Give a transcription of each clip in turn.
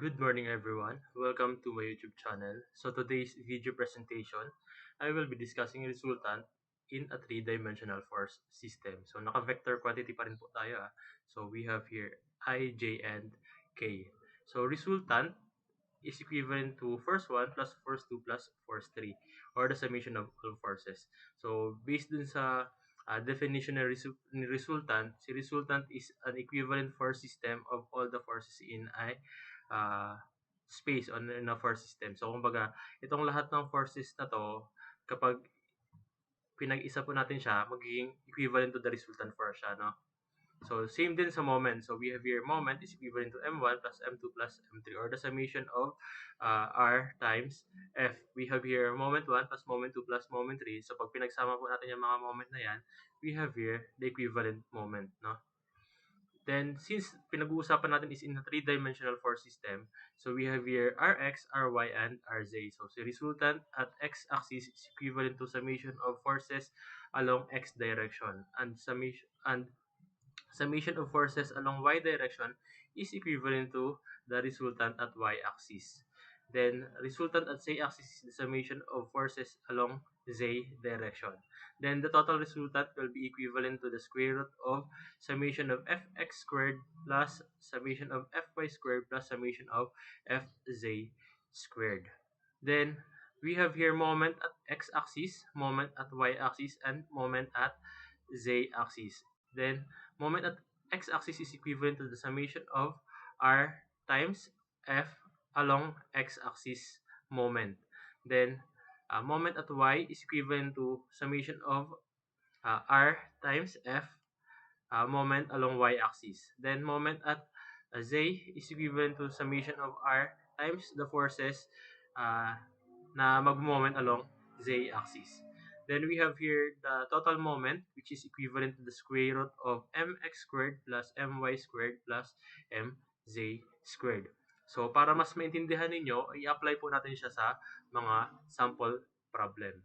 Good morning, everyone. Welcome to my YouTube channel. So today's video presentation, I will be discussing resultant in a three-dimensional force system. So naka-vector quantity pa rin po tayo. So we have here I, J, and K. So resultant is equivalent to force 1 plus force 2 plus force 3, or the summation of all forces. So based dun sa definition ng resultant, si resultant is an equivalent force system of all the forces in a uh, space on in a force system. So kumbaga, itong lahat ng forces na to, kapag pinag-isa po natin siya, magiging equivalent to the resultant force siya, no? So, same din sa moment. So, we have here moment is equivalent to M1 plus M2 plus M3, or the summation of R times F. We have here moment 1 plus moment 2 plus moment 3. So, pag pinagsama po natin yung mga moment na yan, we have here the equivalent moment, no? Then, since pinag-uusapan natin is in a three-dimensional force system, so we have here Rx, Ry, and Rz. So, the resultant at x-axis is equivalent to summation of forces along x direction, and summation of forces along y direction is equivalent to the resultant at y-axis. Then, resultant at z-axis is the summation of forces along z direction. Then, the total resultant will be equivalent to the square root of summation of fx squared plus summation of fy squared plus summation of fz squared. Then, we have here moment at x-axis, moment at y-axis, and moment at z-axis. Then, moment at x-axis is equivalent to the summation of r times f along x-axis moment. Then, moment at y is equivalent to summation of r times f moment along y-axis. Then, moment at z is equivalent to summation of r times the forces na mag-moment along z-axis. Then we have here the total moment, which is equivalent to the square root of mx squared plus my squared plus mz squared. So, para mas maintindihan ninyo, i-apply po natin siya sa mga sample problem.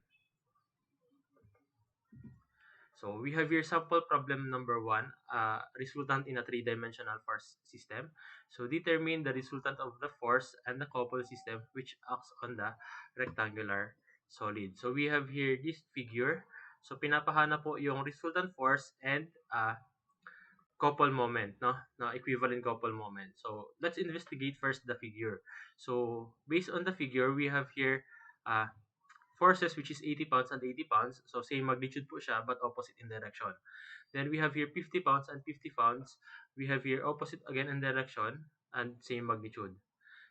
So, we have here sample problem number 1, resultant in a three-dimensional force system. So, determine the resultant of the force and the couple system which acts on the rectangular solid. So, we have here this figure. So, pinapahana po yung resultant force and couple moment, no? Na equivalent couple moment. So, let's investigate first the figure. So, based on the figure, we have here forces, which is 80 pounds and 80 pounds. So, same magnitude po siya, but opposite in direction. Then, we have here 50 pounds and 50 pounds. We have here opposite again in direction and same magnitude.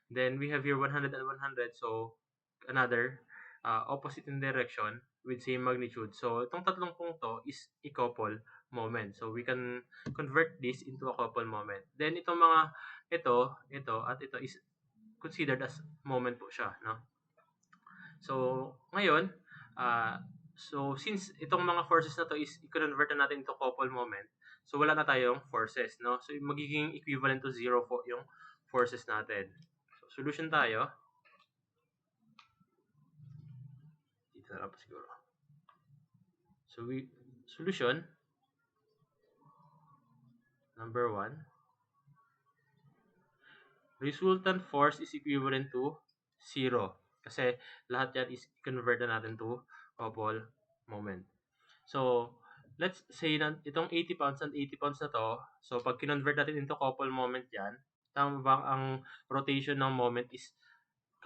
Then, we have here 100 and 100. So, another opposite in direction with same magnitude. So, itong tatlong pong to is a couple moment. So, we can convert this into a couple moment. Then, itong mga ito, at ito is considered as moment po siya, no? So, ngayon, since itong mga forces na to is i-convert na natin into couple moment, so wala na tayong forces, no? So, magiging equivalent to 0 po yung forces natin. So, solution tayo. Dito na lang pa siguro. So, solution, number 1, resultant force is equivalent to 0. Kasi lahat yan is convert na natin to couple moment. So, let's say na itong 80 pounds and 80 pounds na to, so pag kinonvert natin into couple moment yan, tama ba ang rotation ng moment is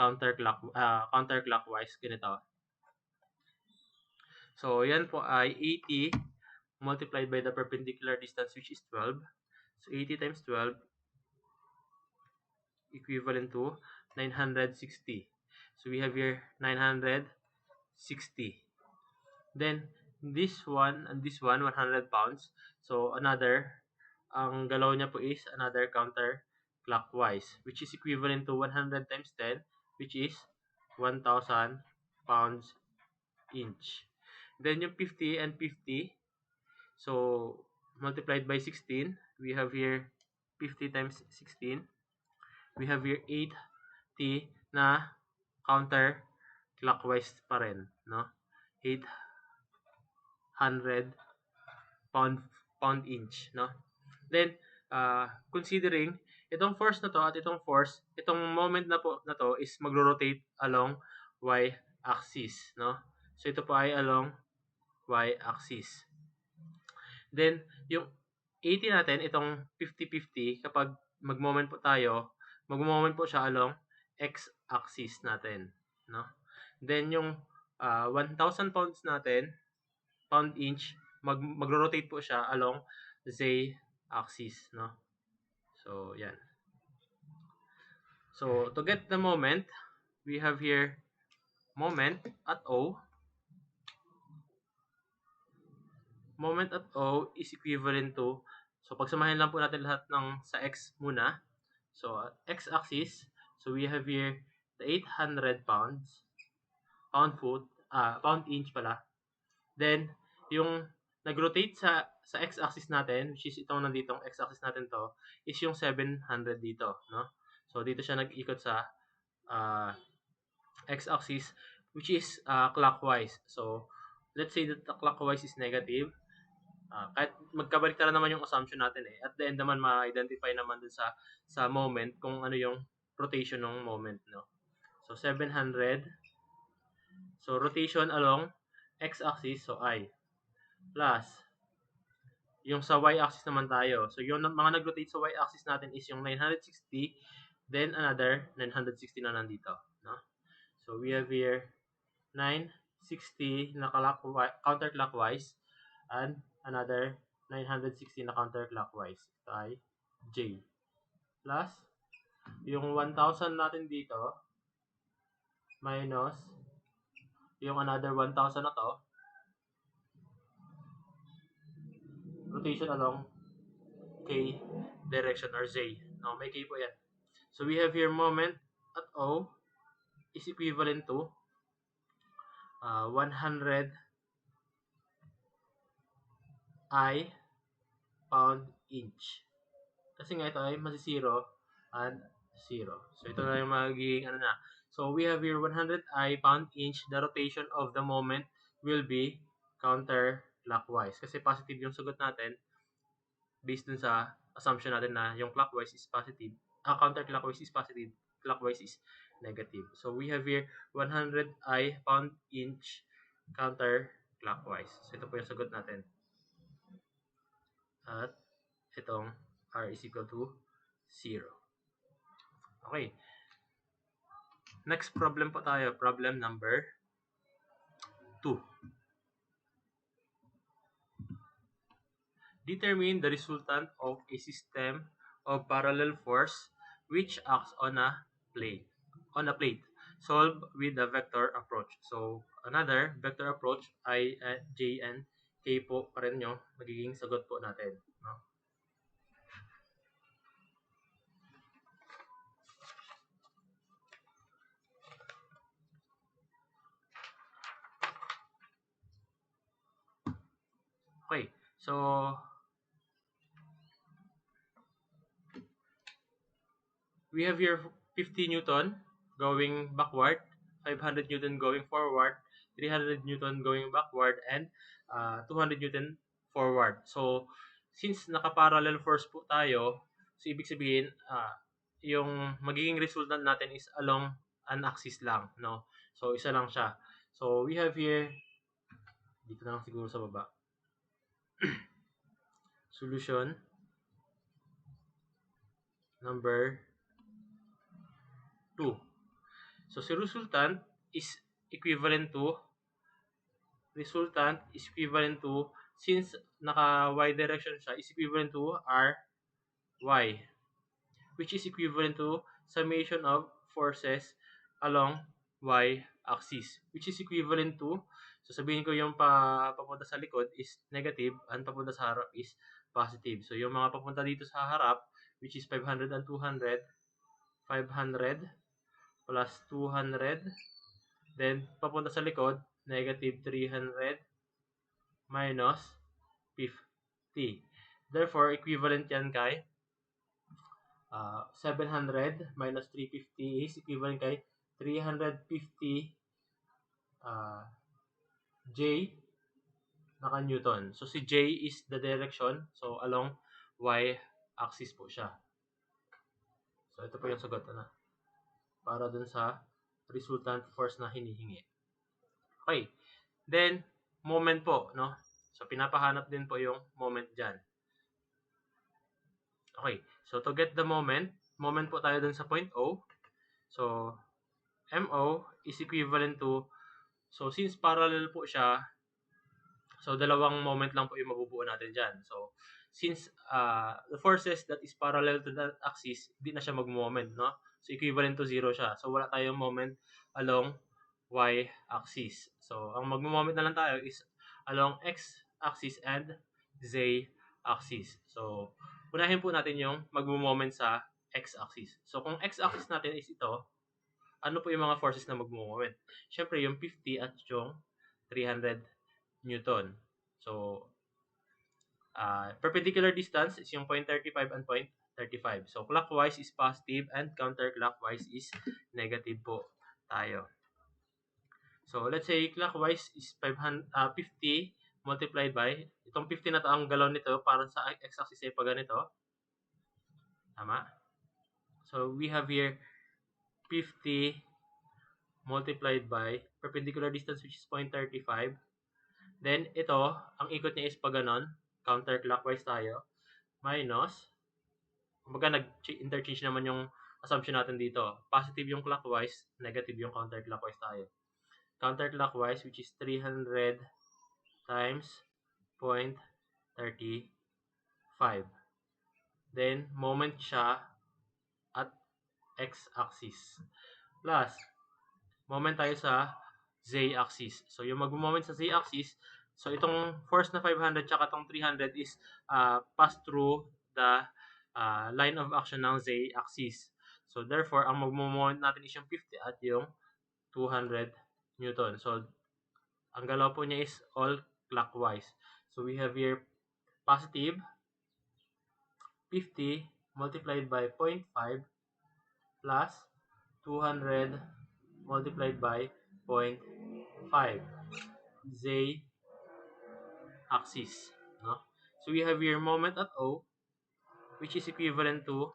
counterclockwise, ganito. So, yan po ay 80 multiplied by the perpendicular distance, which is 12. So, 80 times 12 equivalent to 960. So, we have here 960. Then, this one and this one, 100 pounds. So, ang galaw niya po is another counterclockwise, which is equivalent to 100 times 10, which is 1,000 pounds inch. Then, yung 50 and 50, so, multiplied by 16, we have here 50 times 16. We have here 80 na counterclockwise pa rin, no? 800 pound inch, no? Then, considering itong force na to at itong force, itong moment na po na to is magro-rotate along y-axis, no? So ito po ay along y-axis. Then yung 80 natin, itong 50-50, kapag mag-moment po tayo, mag-moment po siya along x-axis natin, no? Then yung 1,000 pounds natin, pound inch, magro-rotate po siya along z-axis, no? So, yan. So, to get the moment, we have here moment at O. Moment at O is equivalent to, so pagsamahin lang po natin lahat ng sa x muna. So, x-axis, so we have here the 800 pounds, pound inch pala. Then, yung nag-rotate sa x-axis natin, which is itong nanditong x-axis natin to, is yung 700 dito, no? So, dito siya nag-ikot sa x-axis, which is clockwise. So, let's say that the clockwise is negative. Kahit magkabaliktaran naman yung assumption natin eh. At the end naman, ma-identify naman dun sa moment kung ano yung rotation ng moment, no? So, 700. So, rotation along x-axis, so I. Plus, yung sa y-axis naman tayo. So, yung mga nag-rotate sa y-axis natin is yung 960, then another 960 na nandito, no? So, we have here 960 na counterclockwise and another 960 na counterclockwise ay J. Plus, yung 1,000 natin dito minus yung another 1,000 na to, rotation along K direction or Z. No, may K po yan. So, we have here moment at O is equivalent to 100 I pound inch. Kasi nga ito ay masi-0 and 0. So, ito na yung magiging ano na. So, we have here 100 I pound inch. The rotation of the moment will be counterclockwise. Kasi positive yung sagot natin based dun sa assumption natin na yung clockwise is positive. Counterclockwise is positive. Clockwise is negative. So, we have here 100 I pound inch counterclockwise. So, ito po yung sagot natin. At itong R is equal to 0. Okay. Next problem po tayo. Problem number 2. Determine the resultant of a system of parallel force which acts on a plate. Solve with the vector approach. So, another vector approach ay J and K po pa rin yung magiging sagot po natin. No? Okay. So, we have here 50 Newton going backward, 500 Newton going forward, 300 Newton going backward, and 200 Newton forward. So, since naka-parallel force po tayo, so ibig sabihin, yung magiging resultant natin is along an axis lang, no? So, isa lang siya. So, we have here, dito na lang siguro sa baba, solution number 2. So, si resultant is equivalent to, since naka y direction siya, is equivalent to ry, which is equivalent to summation of forces along y-axis, which is equivalent to, so sabihin ko yung papunta sa likod is negative and papunta sa harap is positive. So, yung mga papunta dito sa harap, which is 500 and 200, 500 plus 200, then papunta sa likod, negative 300 minus 50. Therefore, equivalent yan kay 700 minus 350 is equivalent kay 350 J naka-Newton. So, si J is the direction. So, along y axis po siya. So, ito po yung sagot na para dun sa resultant force na hinihingi. Okay. Then, moment po, no? So, pinapahanap din po yung moment dyan. Okay. So, to get the moment po tayo dun sa point O. So, MO is equivalent to, so since parallel po siya, so dalawang moment lang po yung mabubuo natin dyan. So, since the forces that is parallel to that axis, di na siya mag-moment, no? So, equivalent to 0 siya. So, wala tayong moment along y-axis. So, ang mag-moment na lang tayo is along x-axis and z-axis. So, unahin po natin yung mag-moment sa x-axis. So, kung x-axis natin is ito, ano po yung mga forces na mag-moment? Siyempre, yung 50 at yung 300 Newton. So, perpendicular distance is yung 0.35 and 0.35. So, clockwise is positive and counterclockwise is negative po tayo. So, let's say clockwise is 50 multiplied by, itong 50 na to ang galaw nito para sa x-axis ay pa ganito. Tama? So, we have here 50 multiplied by perpendicular distance which is 0.35. Then, ito, ang ikot niya is pa ganon, counterclockwise tayo, minus, kumbaga nag-interchange naman yung assumption natin dito. Positive yung clockwise, negative yung counterclockwise tayo. Counterclockwise, which is 300 times 0.35. Then, moment siya at x-axis. Plus, moment tayo sa z-axis. So, yung mag-moment sa z-axis, so itong force na 500 tsaka itong 300 is pass through the line of action ng z-axis. So, therefore, ang mag-moment natin is yung 50 at yung 200 Newton. So, ang galaw po niya is all clockwise. So, we have here positive 50 multiplied by 0.5 plus 200 multiplied by 0.5 z axis, no? So we have here moment at O, which is equivalent to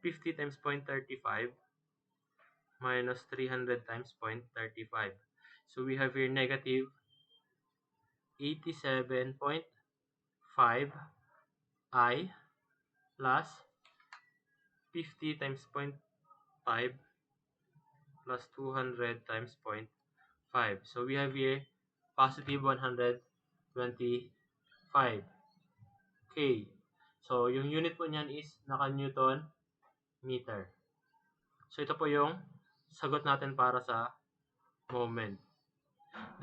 50 times 0.35 minus 300 times 0.35. So we have here negative 87.5 I plus 50 times 0.5 plus 200 times 0.5. So we have here positive 125 K. So yung unit po niyan is naka-Newton meter. So ito po yung sagot natin para sa moment.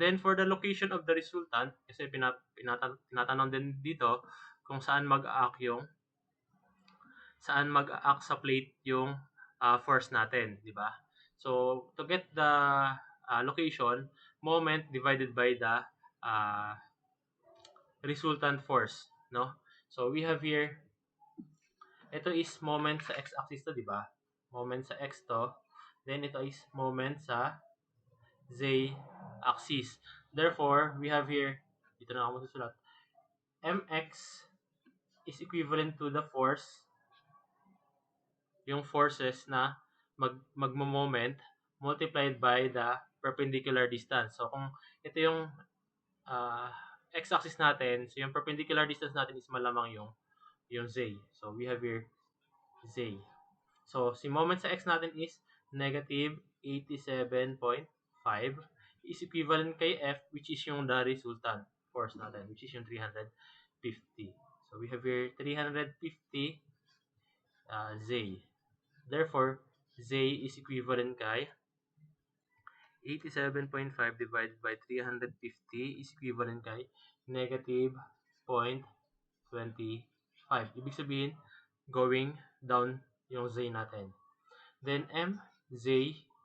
Then for the location of the resultant, kasi pinatanong din dito kung saan mag-act sa plate yung force natin, di ba? So to get the location, moment divided by the resultant force, no? So we have here, ito is moment sa x-axis to, di ba? Moment sa x to. Then ito is moment sa z-axis. Therefore, we have here, dito na ako masusulat, mx is equivalent to the force, yung forces na magmo-moment multiplied by the perpendicular distance. So, kung ito yung x-axis natin, so yung perpendicular distance natin is malamang yung z. So, we have here z. So, si moment sa x natin is negative 87.5 is equivalent kay F, which is yung the resultant force natin, which is yung 350. So, we have here 350 Z. Therefore, Z is equivalent kay 87.5 divided by 350 is equivalent kay negative 0.25. Ibig sabihin, going down yung Z natin. Then, Z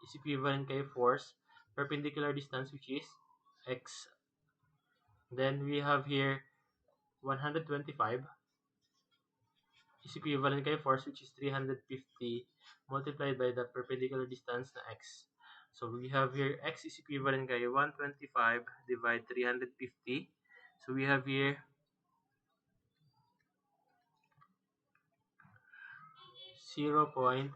is equivalent kay force, perpendicular distance, which is X. Then, we have here 125 is equivalent kay force, which is 350 multiplied by the perpendicular distance na X. So, we have here X is equivalent kay 125 divide 350. So, we have here 0.36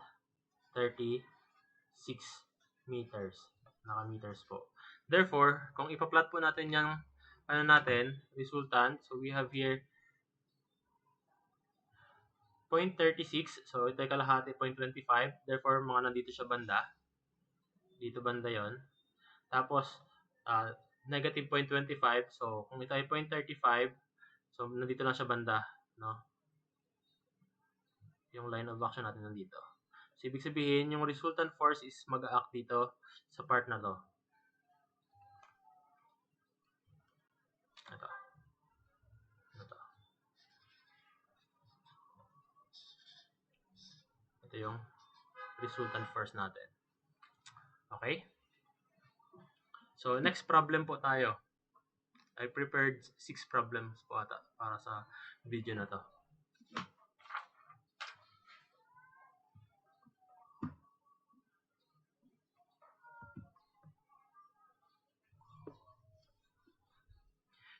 meters. Naka-meters po. Therefore, kung ipa-plot po natin yung resultant, so we have here 0.36, so ito ay kalahati, 0.25. Therefore, mga nandito siya banda. Dito banda yon. Tapos, negative 0.25. So, kung ito ay 0.35, so nandito lang siya banda. No? Yung line of action natin nandito. So, ibig sabihin, yung resultant force is mag-a-act dito sa part na to. Ito. Ito. Ito yung resultant force natin. Okay? So, next problem po tayo. I prepared 6 problems po ata para sa video na to.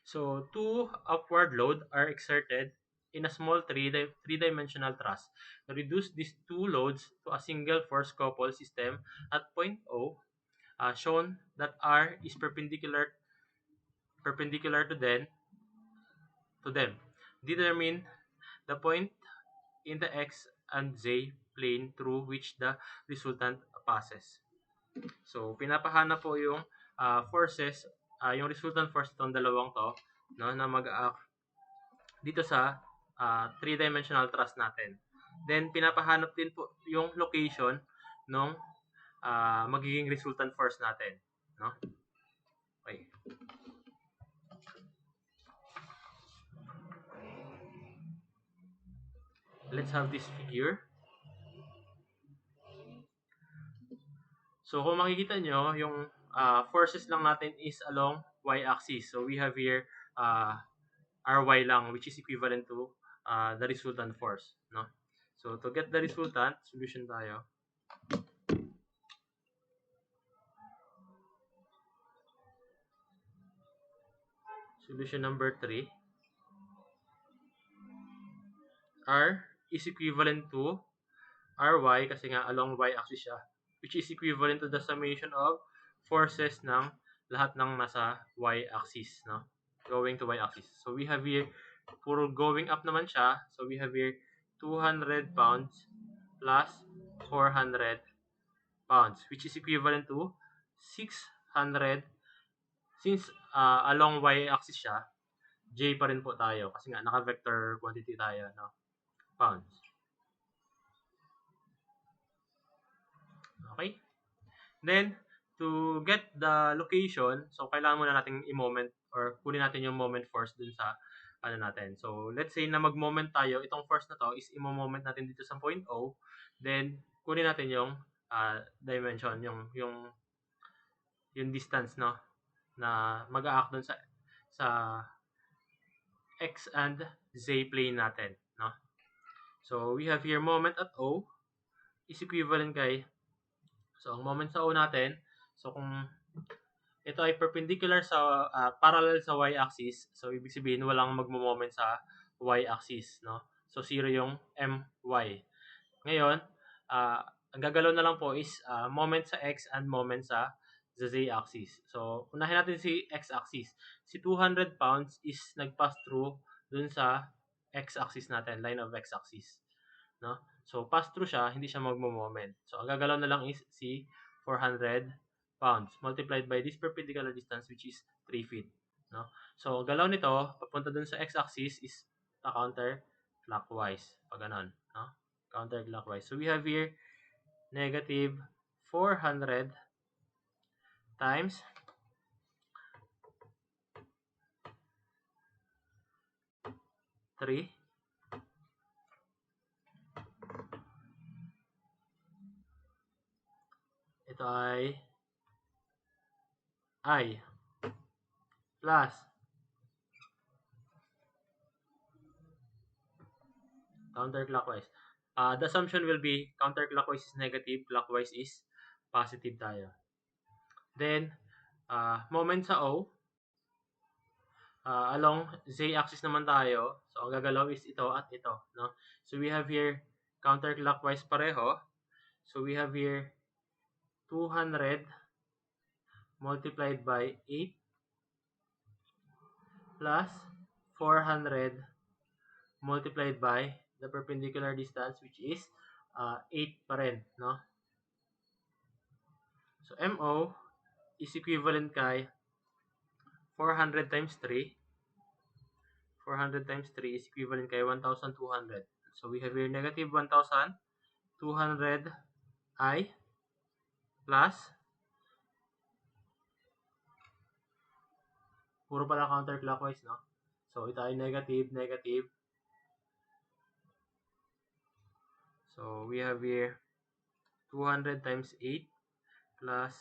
So, two upward load are exerted in a small three-dimensional truss. Reduce these two loads to a single force couple system at point O, shown that R is perpendicular to them. Determine the point in the X and Z plane through which the resultant passes. So, pinapahanap po yung forces, yung resultant force itong dalawang to, no, na mag-act dito sa three-dimensional truss natin. Then, pinapahanap din po yung location ng magiging resultant force natin. No? Okay. Let's have this figure. So, kung makikita nyo, yung forces lang natin is along y-axis. So, we have here ry lang, which is equivalent to the resultant force. No? So, to get the resultant, solution tayo. Solution number 3. R is equivalent to ry kasi nga along y-axis siya, which is equivalent to the summation of forces ng lahat ng nasa y-axis, no? Going to y-axis. So we have here, puro going up naman siya. So we have here 200 pounds plus 400 pounds, which is equivalent to 600. Since along y-axis siya, J pa rin po tayo kasi nga naka-vector quantity tayo, no? Pounds. Okay? Then, to get the location, so kailangan muna natin i-moment or kunin natin yung moment force dun sa ano natin. So, let's say na mag-moment tayo, itong force na to is i-moment natin dito sa point O. Then, kunin natin yung dimension, yung distance, no, na mag-a-act dun sa X and Z plane natin, no. So, we have here moment at O is equivalent kay, so, ang moment sa O natin, so kung ito ay perpendicular sa parallel sa y-axis, so ibig sabihin walang magmo-moment sa y-axis, no? So 0 yung my. Ngayon, ang gagalaw na lang po is moment sa x and moment sa z-axis. So unahin natin si x-axis. Si 200 pounds is nag-pass through dun sa x-axis natin, line of x-axis, no? So pass through siya, hindi siya magmo-moment. So ang gagalaw na lang is si 400 pounds multiplied by this perpendicular distance, which is 3 feet. No? So, galaw nito, papunta dun sa x-axis is counterclockwise. Pag ganon. No? Counterclockwise. So, we have here negative 400 times 3. Ito ay I plus counterclockwise. The assumption will be counterclockwise is negative, clockwise is positive tayo. Then, moment sa O, along z-axis naman tayo. So, ang gagalaw is ito at ito. No? So, we have here counterclockwise pareho. So we have here 200 multiplied by 8 plus 400 multiplied by the perpendicular distance, which is 8 pa rin, no? So MO is equivalent kay 400 times 3. 400 times 3 is equivalent kay 1,200. So we have here negative 1,200 I plus, puro pala counterclockwise, no? So ito ay negative, negative. So we have here 200 times 8 plus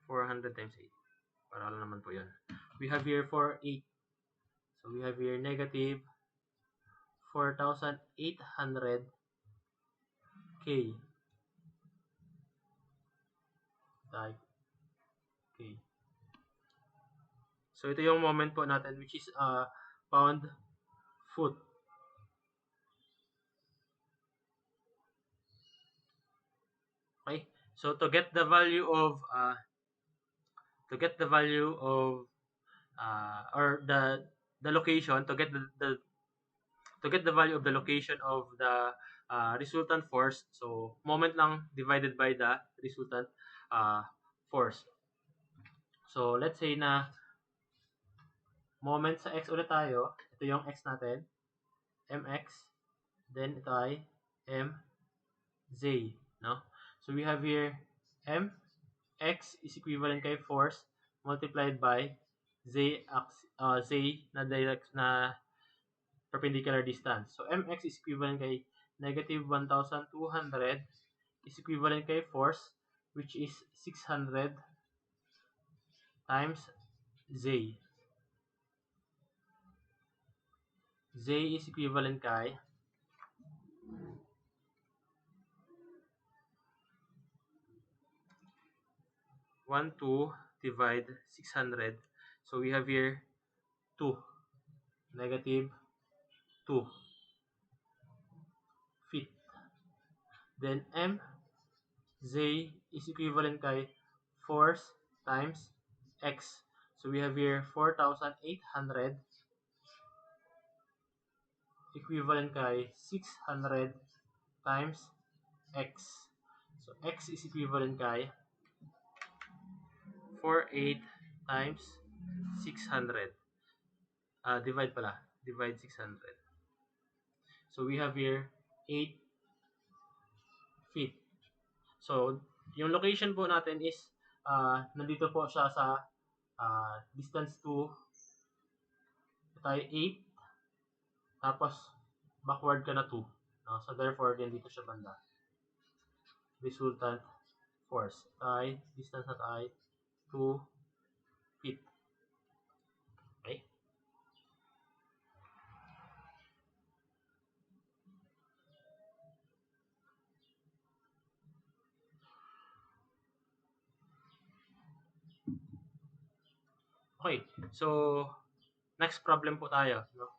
400 times 8. Para lang naman po yun. We have here 8. So we have here negative 4,800 K. Type K. So ito yung moment po natin, which is pound foot. Okay? So to get the value of or the location, to get the value of the location of the resultant force, so moment lang divided by the resultant uh, force. So let's say na moment sa x ulit tayo. Ito yung x natin, mx, then ito ay mz, no? So we have here mx is equivalent kay force multiplied by z na direct na perpendicular distance. So mx is equivalent kay negative 1,200 is equivalent kay force, which is 600 times z. Z is equivalent kay 2 divide 600. So we have here 2, negative 2 feet. Then mz is equivalent kay force times x. So we have here 4,800 equivalent kay 600 times x. So x is equivalent kay 48 times 600. Divide pala. Divide 600. So we have here 8 feet. So yung location po natin is nandito po siya sa distance to tayo 8, tapos backward ka na 2. No? So therefore, dito siya banda. Resultant force. Tayo, distance na tayo 2 feet. Okay? Okay. So, next problem po tayo. No?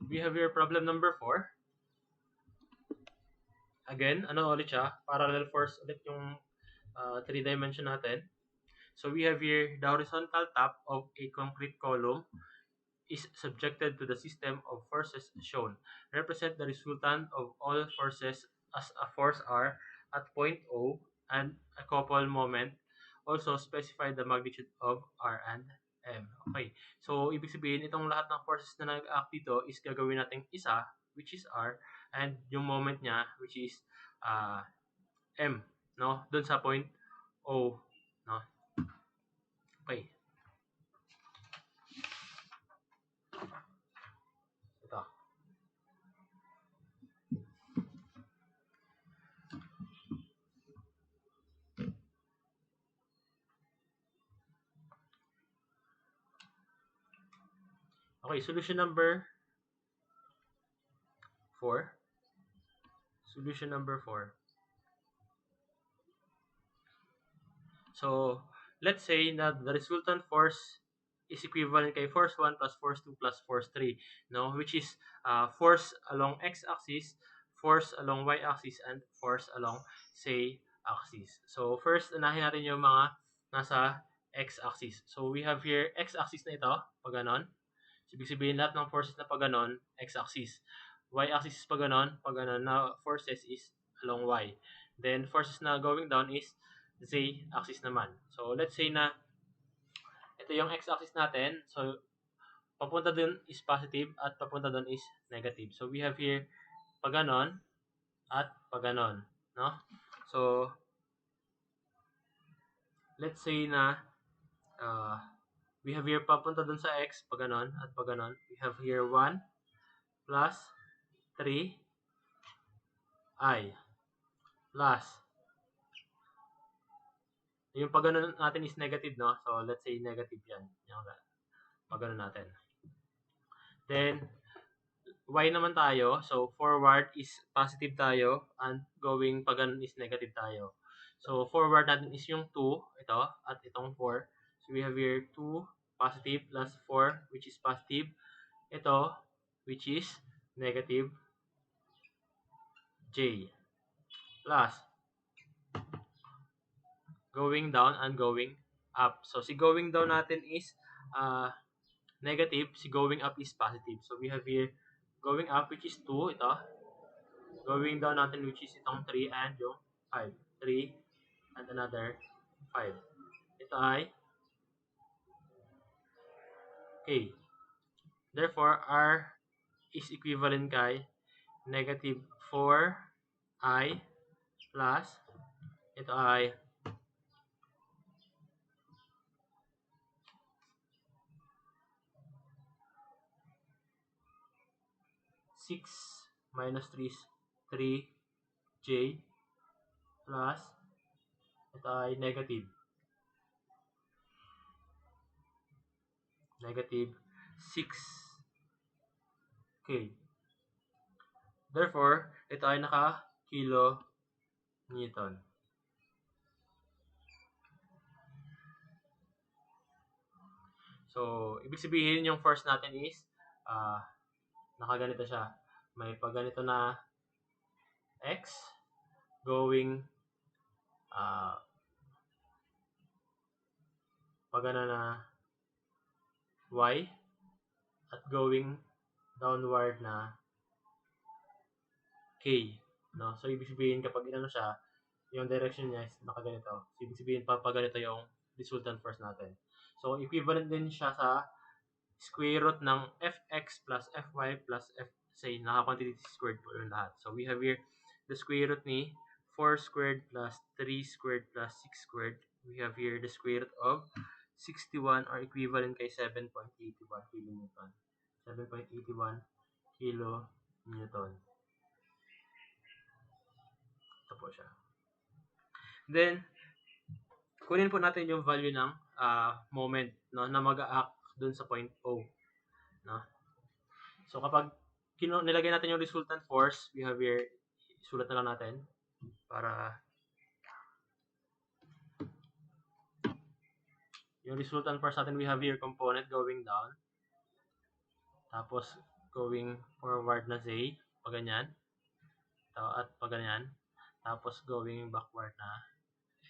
We have here problem number 4. Again, ano ulit siya? Parallel force ulit yung 3-dimension natin. So we have here the horizontal top of a concrete column is subjected to the system of forces shown. Represent the resultant of all forces as a force R at point O and a couple moment. Also specify the magnitude of R and M. Okay. So ibig sabihin itong lahat ng forces na nag-act dito is gagawin nating isa, which is R, and yung moment niya, which is M, no? Doon sa point O, no? Okay. Ito. Okay, solution number 4. Solution number 4. So, let's say na the resultant force is equivalent kay force 1 plus force 2 plus force 3, no? Which is force along x-axis, force along y-axis, and force along, say, axis. So, first, unahin natin yung mga nasa x-axis. So, we have here x-axis na ito, pag ganon. So, ibig sabihin lahat ng forces na pag ganon, x-axis. Y-axis is pag ganon na forces is along y. Then, forces na going down is z-axis naman. So, let's say na ito yung x-axis natin. So, papunta dun is positive at papunta dun is negative. So, we have here pag ganon at pag ganon. No? So, let's say na uh, we have here papunta dun sa x pag ganon at pag ganon. We have here 1 plus 3i plus yung pag ganon natin is negative, no? So, let's say negative yan. Yung pag ganon natin. Then, y naman tayo. So, forward is positive tayo and going pag ganun is negative tayo. So, forward natin is yung 2, ito, at itong 4. So, we have here 2 positive plus 4, which is positive. Ito, which is negative j. Plus, going down and going up. So, si going down natin is negative. Si going up is positive. So, we have here going up, which is 2, ito. Going down natin, which is itong 3 and yung 5. 3 and another 5. Ito ay K. Therefore, R is equivalent kay negative 4i plus ito ay 6 minus 3 is 3j plus ito ay negative 6k. Therefore, ito ay naka-kilo Newton. So, ibig sabihin yung force natin is nakaganito siya. May pagganito na x going pagana na y at going downward na k. No? So, ibig sabihin kapag inano siya, yung direction niya is nakaganito. So, ibig sabihin papaganito yung resultant force natin. So, equivalent din siya sa square root ng fx plus fy plus f, say, naka-quantity squared po yung lahat. So, we have here the square root ni 4 squared plus 3 squared plus 6 squared. We have here the square root of 61 or equivalent kay 7.81 kilonewton. 7.81 kilonewton. Ito po siya. Then, kunin po natin yung value ng moment, no, na mag-a-act dun sa point O. No? So, kapag nilagay natin yung resultant force, we have here, sulat na lang natin para yung resultant force natin, we have here component going down. Tapos, going forward na Z, pag ganyan. At pag ganyan. Tapos, going backward na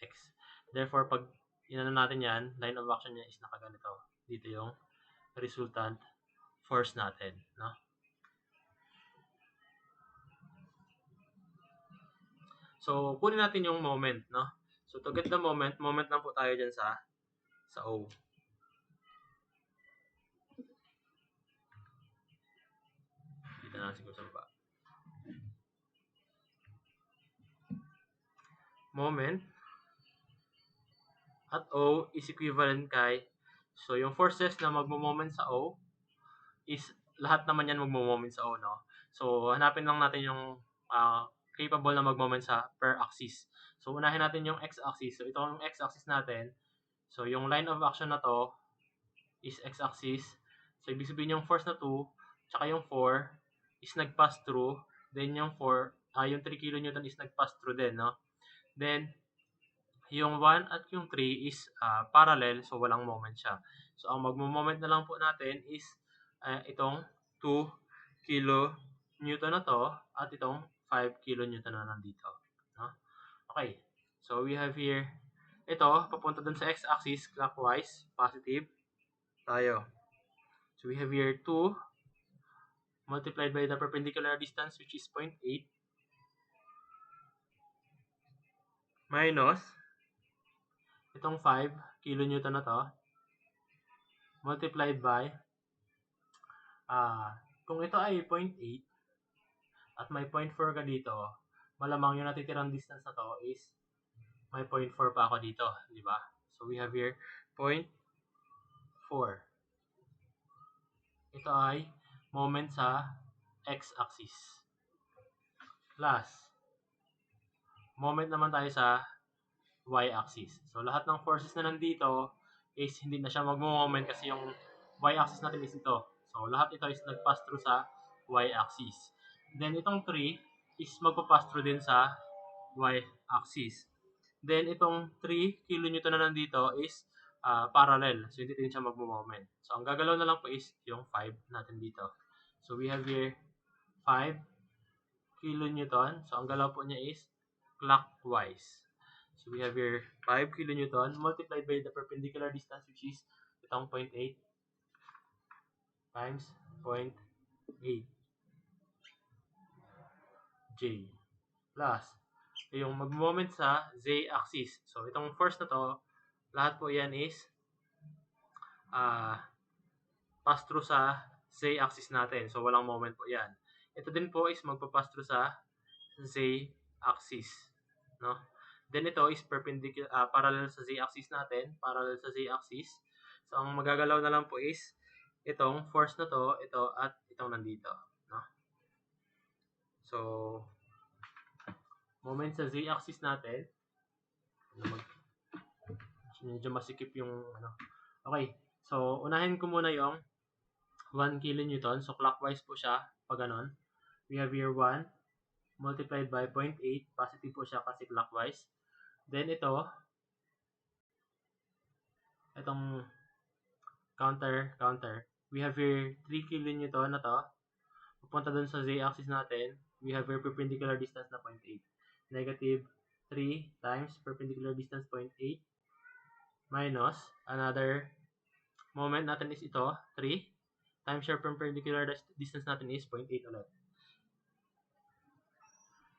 X. Therefore, pag inano natin yan, line of action niya is nakaganito. Dito yung resultant force natin. No? So, kunin natin yung moment. No? So, to get the moment lang po tayo dyan sa O. Dito na siguro sa baba. Moment at O is equivalent kay, so yung forces na magmo-moment sa O is lahat naman yan magmo-moment sa O, no? So, hanapin lang natin yung capable na mag-moment sa per axis. So, unahin natin yung x-axis. So, ito yung x-axis natin. So, yung line of action na to is x-axis. So, ibig sabihin yung force na 2 tsaka yung 4 is nag-pass through. Then, yung 4, yung 3 kN is nag-pass through din, no? Then, Yung 1 at yung 3 is parallel, so walang moment siya. So ang magmo-moment na lang po natin is itong 2 kN na to at itong 5 kN na nandito. No? Okay. So we have here, ito, papunta dun sa x-axis, clockwise, positive, tayo. So we have here 2 multiplied by the perpendicular distance, which is 0.8, minus itong 5 kN na to, multiplied by, kung ito ay 0.8 at may 0.4 ka dito, malamang yung natitirang distance na to is may 0.4 pa ako dito, di ba? So we have here 0.4. Ito ay moment sa x-axis. Plus, moment naman tayo sa y-axis. So lahat ng forces na nandito is hindi na siya magmo-moment kasi yung y-axis natin is ito. So lahat ito is nag-pass through sa y-axis. Then itong 3 is magpa-pass through din sa y-axis. Then itong 3 kN na nandito is parallel. So hindi din siya magmo-moment. So ang gagalaw na lang po is yung 5 natin dito. So we have here 5 kN. So ang galaw po niya is clockwise. So we have here 5 kN multiplied by the perpendicular distance, which is itong 0.8 times 0.8 J plus yung mag-moment sa z-axis. So itong force na to, lahat po yan is pass through sa z-axis natin. So walang moment po yan. Ito din po is magpa-pass through sa z-axis. No? Then ito is perpendicular, parallel sa z-axis natin, parallel sa z-axis. So ang magagalaw na lang po is itong force na to, ito at itong nandito, no? So moment sa z-axis natin, medyo masikip yung ano. Okay. So unahin ko muna yung 1 kN. So clockwise po siya pag ganon. We have here 1 multiplied by 0.8, positive po siya kasi clockwise. Then itong counter. We have here 3 kN na to. Pupunta dun sa z-axis natin, we have here perpendicular distance na 0.8. Negative 3 times perpendicular distance 0.8 minus another moment natin is ito, 3 times your perpendicular distance natin is 0.8 ulit.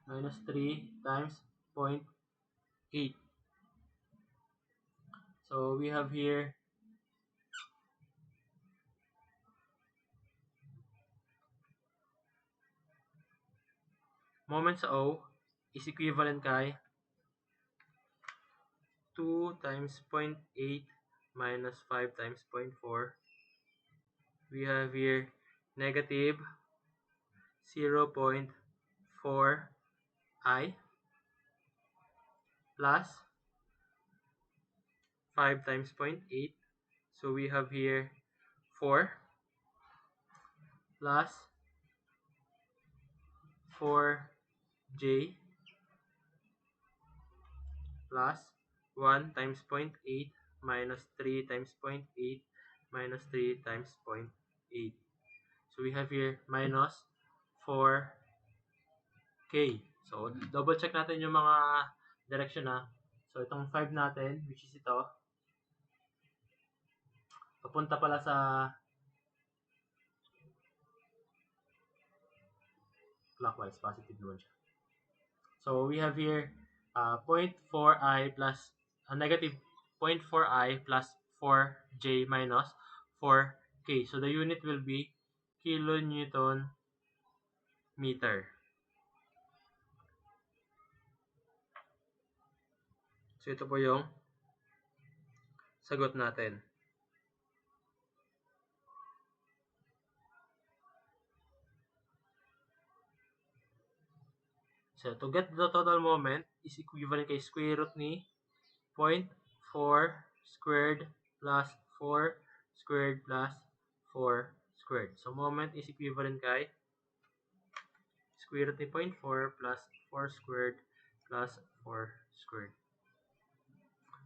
Minus 3 times 0.8. So we have here moment sa O is equivalent kay 2 times 0.8 minus 5 times 0.4. We have here negative 0.4 I plus 5 times 0.8. So we have here 4 plus 4J plus 1 times 0.8 minus 3 times 0.8 minus 3 times 0.8. So we have here minus 4K. So double check natin yung mga direction na. So itong 5 natin, which is ito, papunta pala sa clockwise, positive naman siya. So we have here 0.4i plus negative 0.4i plus 4j minus 4k. So the unit will be kilonewton meter. So ito po yung sagot natin. So to get the total moment is equivalent kay square root ni 0.4 squared plus 4 squared plus 4 squared. So moment is equivalent kay square root ni 0.4 plus 4 squared plus 4 squared.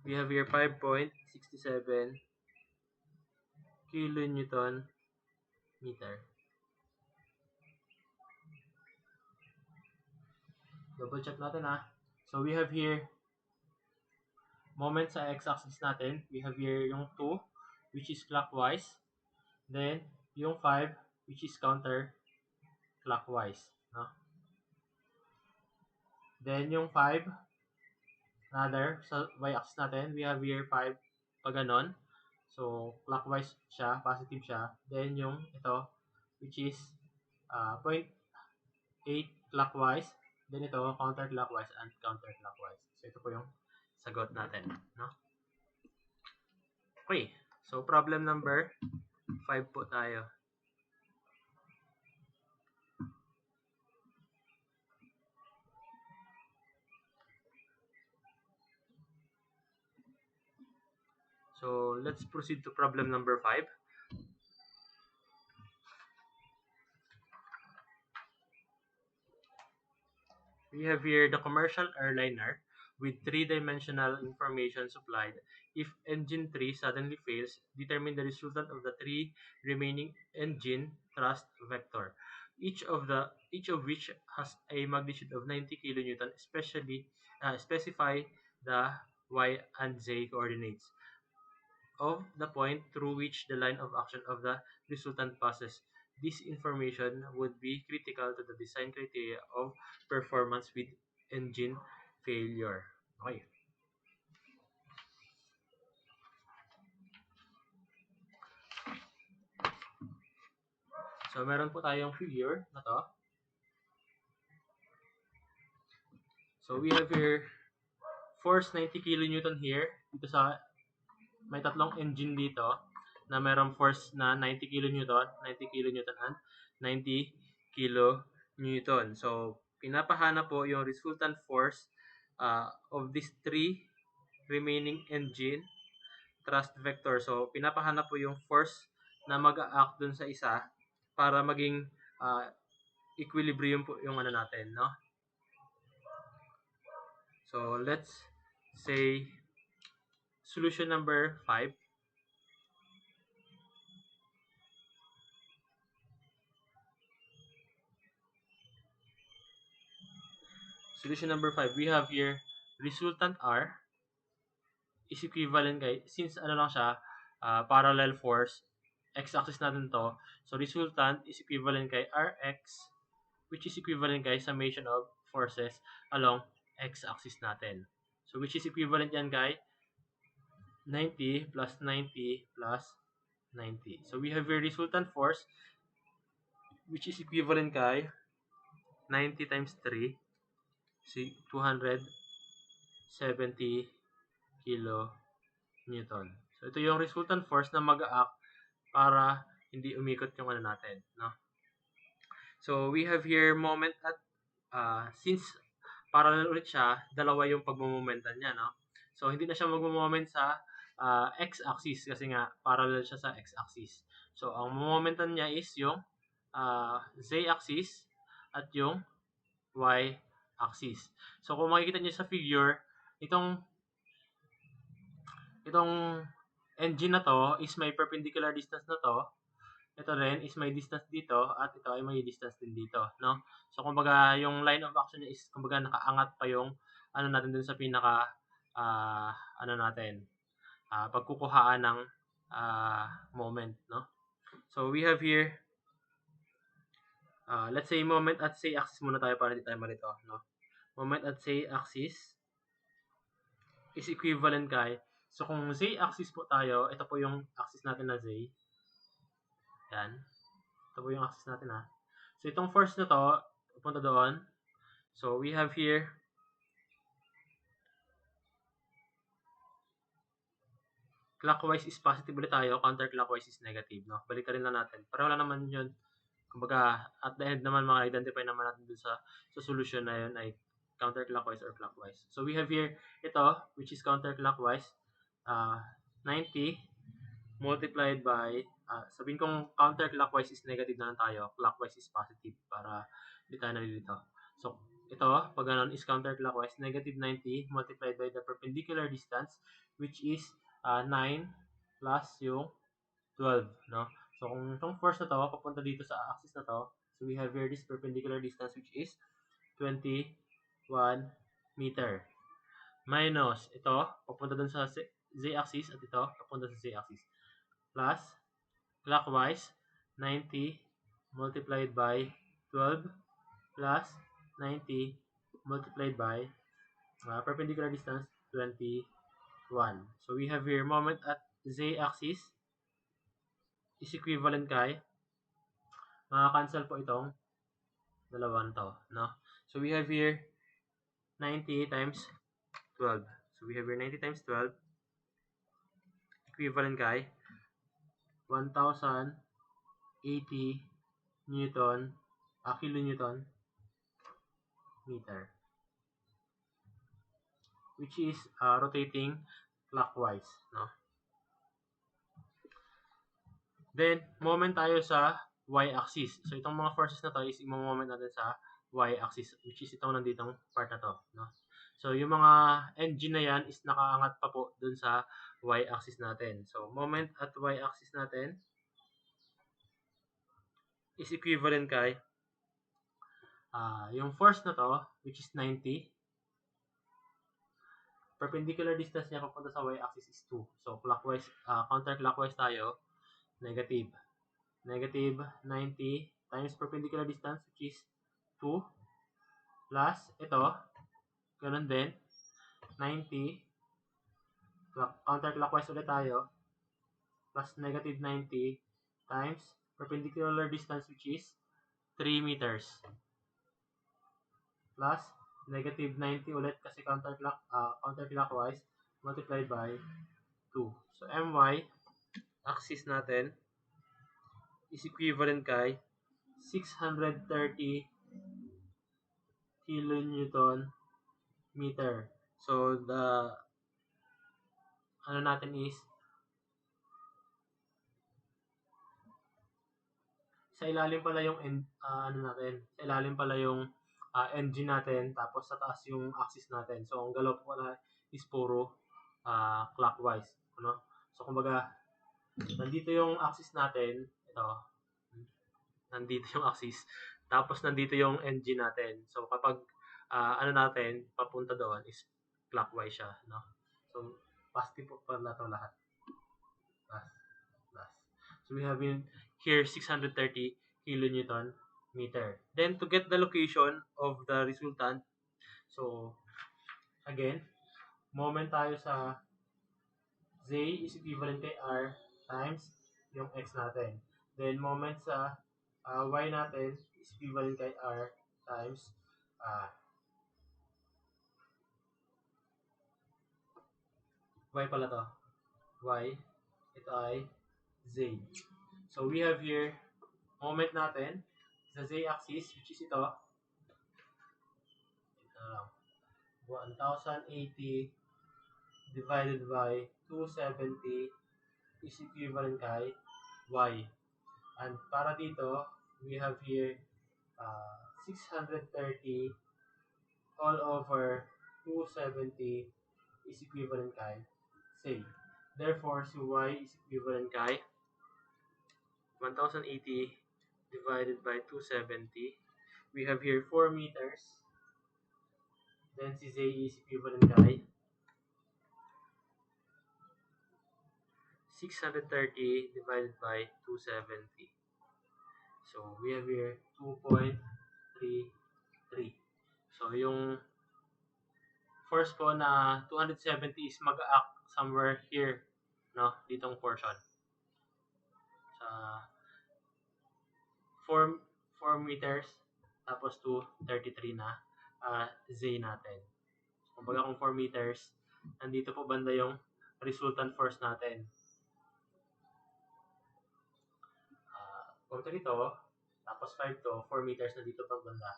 We have here 5.67 kilonewton meter. Double check natin ha. So we have here moment sa x-axis natin. We have here yung 2 which is clockwise. Then yung 5 which is counter clockwise, no? Then yung 5 another sa y-axis natin, we have here 5 pag ganon. So clockwise siya, positive siya. Then yung ito which is 0.8 clockwise. Then ito counterclockwise and counterclockwise. So ito po yung sagot natin, no? Okay. So problem number 5 po tayo. So let's proceed to problem number 5. We have here the commercial airliner with three-dimensional information supplied. If engine 3 suddenly fails, determine the resultant of the three remaining engine thrust vector, each of which has a magnitude of 90 kilonewton. Specify the y and z coordinates of the point through which the line of action of the resultant passes. This information would be critical to the design criteria of performance with engine failure. Okay. So, meron po tayong figure na to. So, we have here force 90 kilonewton here. Dito sa, may tatlong engine dito na merong force na 90 kilonewton, 90 kilonewton and 90 kilonewton. So, pinapahanap po yung resultant force of these three remaining engine thrust vector. So, pinapahanap po yung force na mag-a-act dun sa isa para maging equilibrium po yung ano natin, no? So, let's say solution number 5. Solution number 5, we have here resultant R is equivalent kay, since ano lang siya, parallel force, x-axis natin to. So, resultant is equivalent kay Rx, which is equivalent kay summation of forces along x-axis natin. So, which is equivalent yan kay 90 plus 90 plus 90. So, we have a resultant force, which is equivalent kay 90 times 3, 270 kilonewton. So, ito yung resultant force na mag-a-act para hindi umikot yung ano natin, no? So, we have here moment at, since parallel ulit siya, dalawa yung pagmomomentan niya, no? So, hindi na siya magmo-moment sa x-axis kasi nga parallel siya sa x-axis. So, ang momentan niya is yung z-axis at yung y-axis. So, kung makikita niyo sa figure, itong engine na to is may perpendicular distance na to. Ito rin is may distance dito at ito ay may distance din dito, no? So, kumbaga, yung line of action niya is, kumbaga, nakaangat pa yung ano natin dun sa pinaka ano natin, pagkukuhaan ng moment, no? So, we have here, let's say moment at z-axis muna tayo para hindi tayo malito, no? Moment at z-axis is equivalent kay, so kung z-axis po tayo, ito po yung axis natin na z. Yan. Ito po yung axis natin, ha. So, itong force na to, pupunta doon. So, we have here, clockwise is positive ulit tayo, counterclockwise is negative, no? Balik rin lang natin. Pero wala naman yun. Kumbaga, at the end naman, identify naman natin dun sa solution na yun ay counterclockwise or clockwise. So, we have here ito, which is counterclockwise, 90 multiplied by, sabihin kong counterclockwise is negative na lang tayo, clockwise is positive para hindi tayo nalilito. So, ito, pag ganun, is counterclockwise, negative 90 multiplied by the perpendicular distance, which is 9 plus yung 12, no? So, kung itong force na to, papunta dito sa axis na to, so we have here this perpendicular distance, which is 21 meter. Minus, ito, papunta dun sa z-axis, at ito, papunta sa z-axis. Plus, clockwise, 90 multiplied by 12 plus 90 multiplied by perpendicular distance 21. So we have here moment at z-axis is equivalent kay makakancel po itong dalawang to, no? So we have here 90 times 12. So we have here 90 times 12 equivalent kay 1080 Newton, kilonewton meter, which is rotating clockwise, no? Then, moment tayo sa y-axis. So, itong mga forces na to is i-moment natin sa y-axis, which is itong nanditong part na to, no? So, yung mga engine na yan is nakaangat pa po dun sa y-axis natin. So, moment at y-axis natin is equivalent kay yung force na to, which is 90. Perpendicular distance niya papunta sa y-axis is 2. So, clockwise, counterclockwise tayo, negative. Negative 90 times perpendicular distance, which is 2, plus ito, ganun din, 90, counterclockwise ulit tayo, plus negative 90 times perpendicular distance, which is 3 meters, plus negative 90 ulit kasi counterclockwise multiplied by 2. So, my axis natin is equivalent kay 630 kilonewton meter. So, the ano natin is sa ilalim pala yung sa ilalim pala yung engine natin, tapos sa taas yung axis natin. So, ang galaw po pala is puro clockwise, ano? So, kumbaga, nandito yung axis natin, ito, nandito yung axis, tapos nandito yung engine natin. So, kapag natin, papunta doon is clockwise siya, no? So, positive po pala ito lahat. Plus. So we have in here 630 kilonewton meter. Then to get the location of the resultant, so again, moment tayo sa Z is equivalent kay R times yung X natin. Then moment sa Y natin is equivalent kay R times Y pala to. Y, ito ay Z. So we have here moment natin sa z-axis, which is ito, 1080 divided by 270 is equivalent kay y. And para dito, we have here 630 all over 270 is equivalent kay say. Therefore, si y is equivalent kay 1080 divided by 270. We have here 4 meters. Then si z is equivalent kay 630 divided by 270. So, we have here 2.33. So, yung force po na 270 is mag-act somewhere here, no? Ditong portion. Sa 4 meters, tapos 233 na Z natin. Kumbaga kung 4 meters, nandito po banda yung resultant force natin. Punta dito, tapos 5 to, 4 meters na dito pang banda.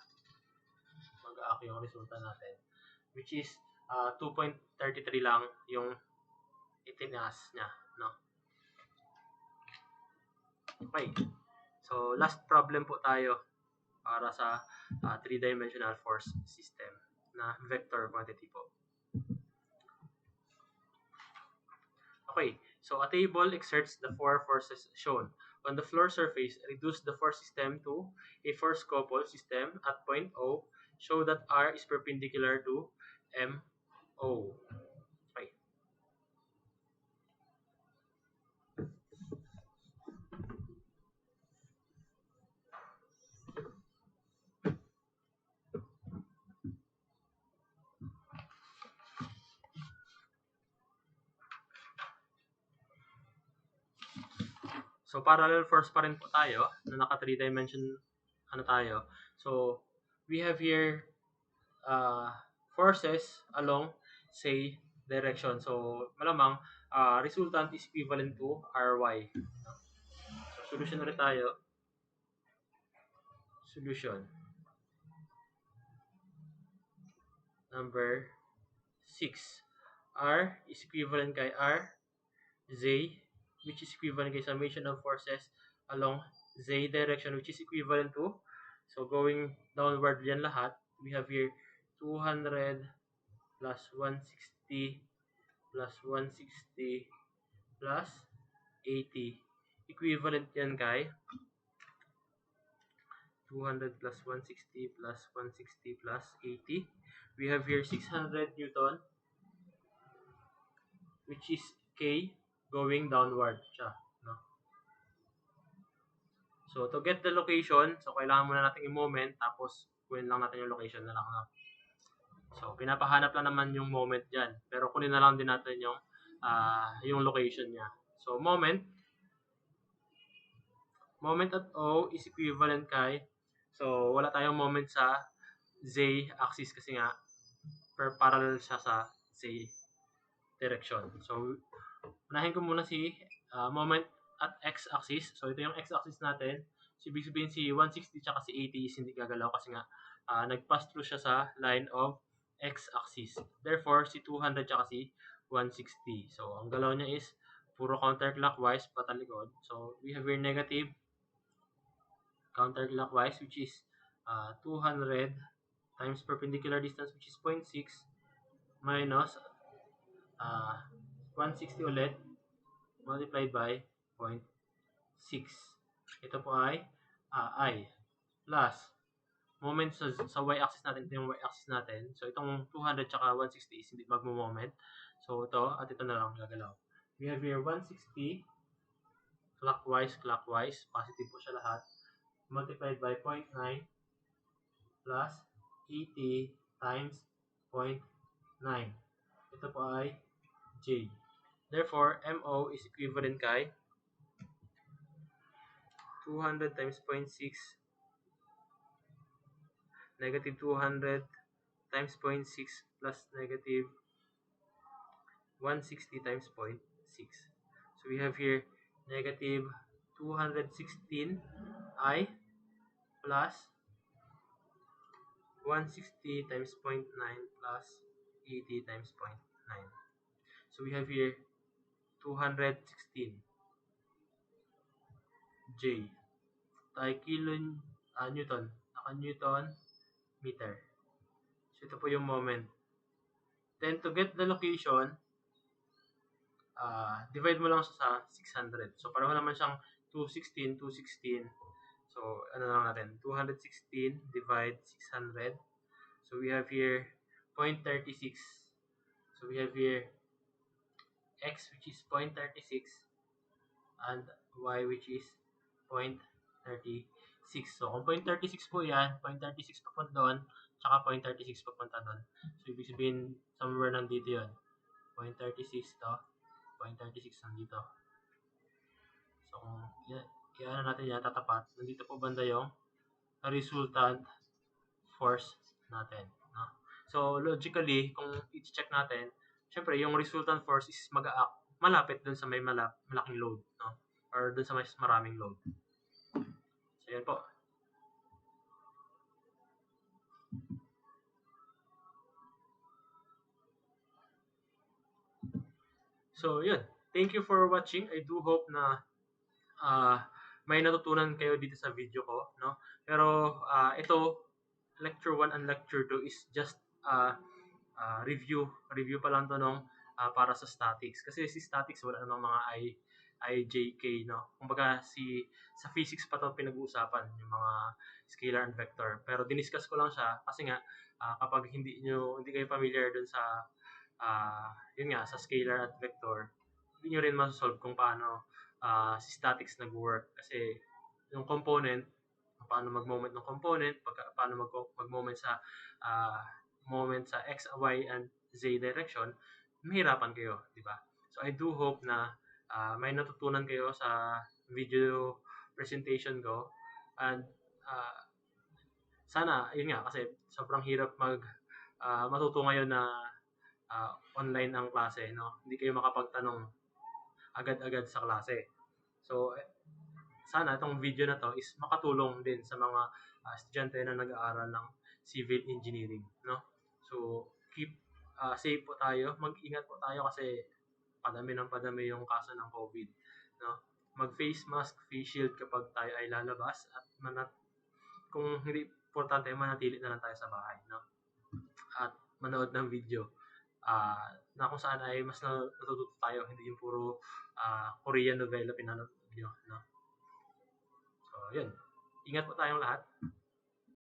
Mag-aak yung resulta natin. Which is 2.33 lang yung itinaas niya, no? Okay. So, last problem po tayo. para sa three-dimensional force system na vector quantity po. Okay, so a table exerts the four forces shown on the floor surface. Reduce the force system to a force couple system at point O. Show that R is perpendicular to MO. Okay. So parallel force pa rin po tayo na naka 3 dimension ano tayo. So we have here forces along say direction. So malamang resultant is equivalent to Ry. So solution ulit tayo. Solution number 6. R is equivalent kay R Z, which is equivalent kay summation of forces along Z direction, which is equivalent to, so going downward yan lahat, we have here 200 plus 160 plus 160 plus 80. Equivalent yan kay 200 plus 160 plus 160 plus 80. We have here 600 Newton, which is K going downward siya. No? So, to get the location, so kailangan muna natin i-moment, tapos kunin lang natin yung location na lang. No? So, pinapahanap lang naman yung moment dyan. Pero kunin na lang din natin yung location niya. So, moment at O is equivalent kay, so wala tayong moment sa Z axis kasi nga, parallel siya sa Z direction. So, unahin ko muna si moment at x-axis. So, ito yung x-axis natin. So, ibig sabihin si 160 tsaka si 80 is hindi gagalaw kasi nga nag-pass through siya sa line of x-axis. Therefore, si 200 tsaka si 160. So, ang galaw niya is puro counterclockwise patalikod. So, we have here negative counterclockwise, which is 200 times perpendicular distance, which is 0.6 minus 160 ulit multiplied by 0.6. Ito po ay I plus moment sa y-axis natin. Ito yung y-axis natin. So, itong 200 tsaka 160 is hindi magmo-moment. So, ito at ito na lang gagalaw. We have here 160 clockwise, positive po siya lahat, multiplied by 0.9 plus 80 times 0.9. Ito po ay J. Therefore, MO is equivalent kay 200 times 0.6 negative 200 times 0.6 plus negative 160 times 0.6. So we have here negative 216 I plus 160 times 0.9 plus 80 times 0.9. So we have here 216 J tayo Newton, naka-Newton meter. So ito po yung moment. Then to get the location, divide mo lang sa 600. So pareho naman siyang 216, 216. So ano lang natin, 216 divide 600. So we have here 0.36. So we have here x which is 0.36 and y which is 0.36. So kung 0.36 po yan, 0.36 papunta doon, tsaka 0.36 papunta doon. So ibig sabihin somewhere nandito yun. 0.36 to, 0.36 nandito. So kung i-ano natin yan, tatapat, nandito po banda yung resultant force natin. No? So logically, kung i-check natin, syempre yung resultant force is mag-a-act malapit dun sa may malaking load. No? Or dun sa mas maraming load. So yan po. So yun. Thank you for watching. I do hope na may natutunan kayo dito sa video ko, no? Pero ito, lecture 1 and lecture 2 is just review pa lang to nung para sa statics. Kasi si statics wala namang mga IJK, no? Kumbaga sa physics pa to pinag-uusapan yung mga scalar and vector. Pero diniscuss ko lang siya kasi nga kapag hindi kayo familiar dun sa yun nga sa scalar at vector, hindi nyo rin masolve kung paano si statics nag-work kasi yung component, paano mag-moment ng component, paano mag-moment sa uh, moment sa x, y, and z direction, mahirapan kayo, di ba? So I do hope na may natutunan kayo sa video presentation ko and uh, sana, yun nga, kasi sobrang hirap matuto ngayon na online ang klase, no? Hindi kayo makapagtanong agad-agad sa klase. So, sana itong video na to is makatulong din sa mga estudyante na nag-aaral ng civil engineering, no? So, keep safe po tayo, mag-ingat po tayo kasi padami ng padami yung kaso ng COVID, no? Mag-face mask, face shield kapag tayo ay lalabas at kung hindi importante, manatili na lang tayo sa bahay, no? At manood ng video na kung saan ay mas natututo tayo, hindi yung puro Korean novela pinanood nyo, no? So, yun. Ingat po tayong lahat.